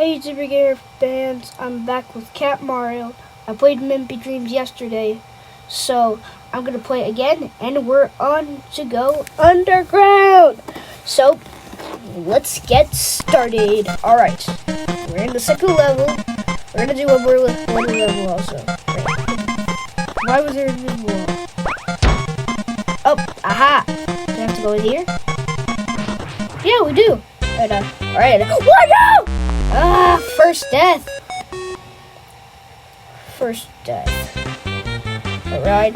Hey Super Gamer fans, I'm back with Cat Mario. I played Mimpy Dreams yesterday, so I'm gonna play again, and we're on to go underground. So let's get started. All right, we're in the second level. We're gonna do one more level also. Right. Why was there a new wall? Oh, aha! Do I have to go in here? Yeah, we do. All right. What? No! First death. Alright.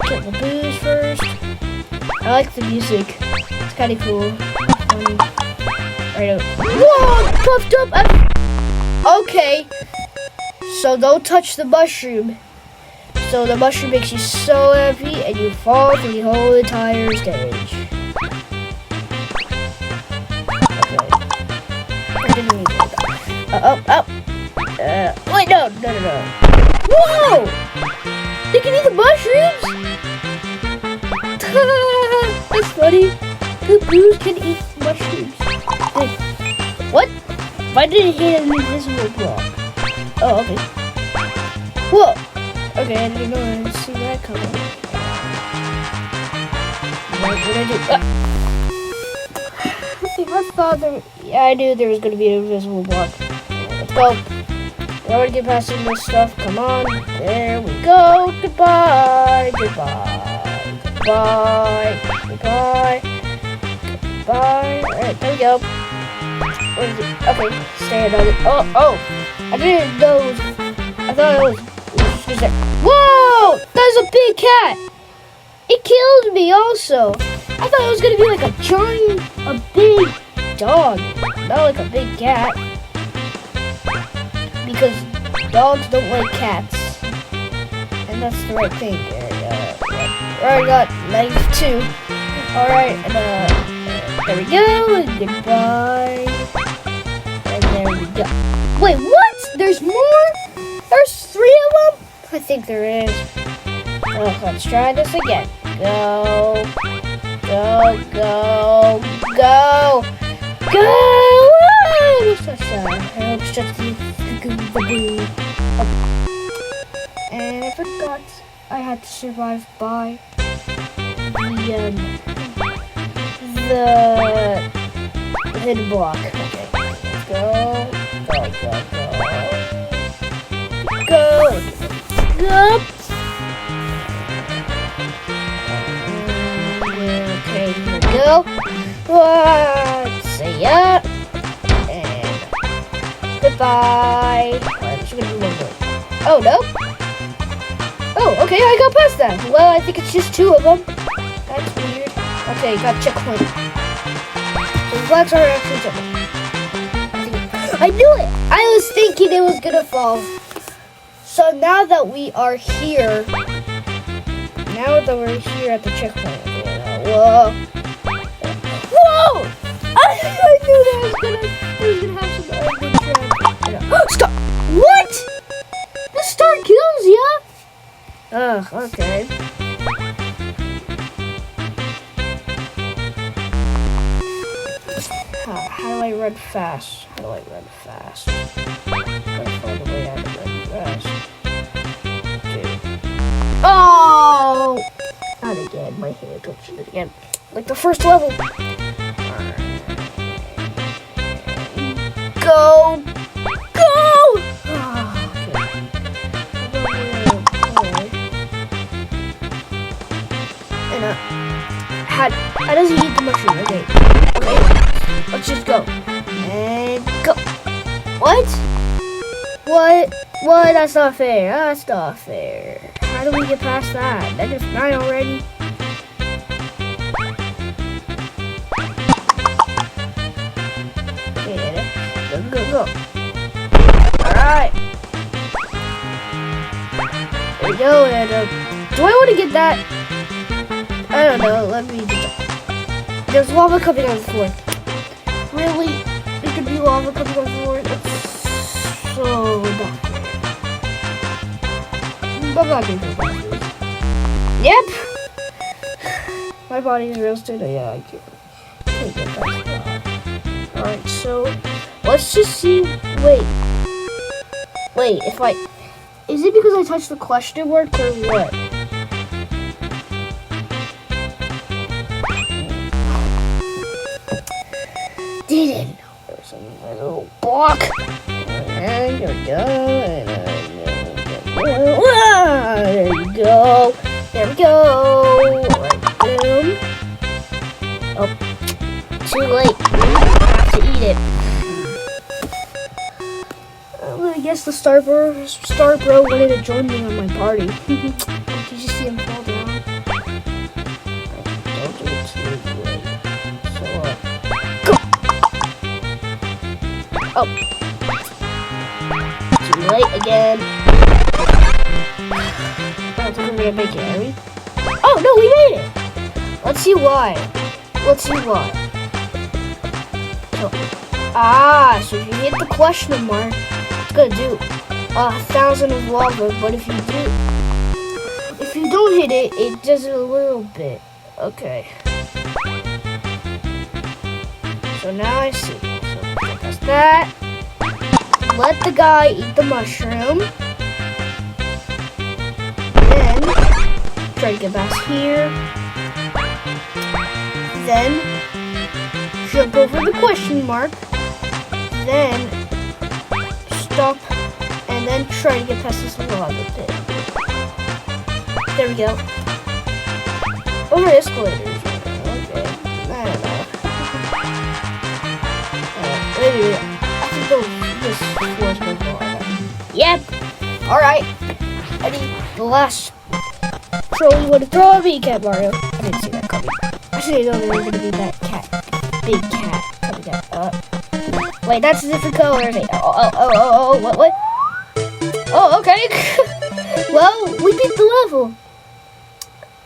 Get the booze first. I like the music. It's kind of cool. Right. Whoa! Puffed up! Okay. So don't touch the mushroom. So the mushroom makes you so heavy and you fall through the whole entire stage. Wait, no. Whoa! They can eat the mushrooms? That's funny. The blues can eat mushrooms. What? Why did it hit an invisible block? Oh, okay. Whoa! Okay, I didn't know. I didn't see that coming. What did I do? I knew there was going to be an invisible block. Let's go. We're going to get past some of this stuff. Come on. There we go. Goodbye. Alright, there we go. Where is it? Okay, stand on it. Oh. I didn't know. I thought it was just there. Whoa! That was a big cat. It killed me also. I thought it was going to be like a big dog, not like a big cat, because dogs don't like cats, and that's the right thing. Alright, got knife too. Alright, and there we go, and goodbye, and there we go. Wait, what? There's more? There's 3 of them? I think there is. Let's try this again. Go. And I forgot I had to survive by the hidden block. Okay, let's go. Okay, here we go. Let's say up. And goodbye. Alright, I'm just gonna do one more. Oh, no? Oh, okay, I got past that. Well, I think it's just 2 of them. That's weird. Okay, got checkpoint. So the flags are actually jumping. I knew it! I was thinking it was gonna fall. So now that we are here, at the checkpoint. Whoa! I knew that was gonna have some good Stop! What? The star kills ya? Ugh, okay. How do I run fast? Gotta find a way out of running fast. Okay. Oh! Not again. My hand touched it again. Like the first level. Go! Oh, okay. And how does he eat the mushroom? Okay. Let's just go. And go. What? That's not fair. How do we get past that? -9 already? Go. Alright. There we go. And do I want to get that? I don't know. Let me do that. There's lava coming on the floor. Really? There could be lava coming on the floor? That's so not fair. I'm not doing that. Yep. My body is roasted. Yeah, I can't get past that. Alright, so let's just see. Wait, if I... Is it because I touched the question mark or what? Didn't. There's a little block. And here we go. There you go. There we go. Right, boom. Oh, too late. I have to eat it. I guess the Star Bro wanted to join me on my party. Did you see him fall down? Don't do it too late. So, go! Oh. Too late again. I don't think we're gonna make it, are we? Oh, no, we made it! Let's see why. So, so if you hit the question mark, it's gonna do 1,000 of lava, but if you don't hit it, it does it a little bit. Okay. So now I see. So press that. Let the guy eat the mushroom. Then try to get back here. Then jump over the question mark. Then stop and then try to get past this lava pit. There we go. Over escalators. Okay. I don't know. Maybe I think this floor's gonna go like that. Yep. Alright. I need the last troll you want to throw at me, Cat Mario. I didn't see that coming. Actually, I don't know we're gonna be that cat. Big cat. Coming down. Wait, that's a different color. What? Oh, okay. Well, we beat the level.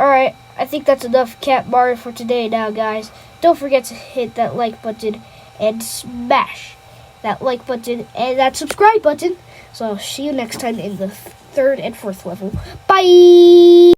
Alright, I think that's enough Cat Mario for today now, guys. Don't forget to hit that like button and smash that like button and that subscribe button. So I'll see you next time in the 3rd and 4th level. Bye!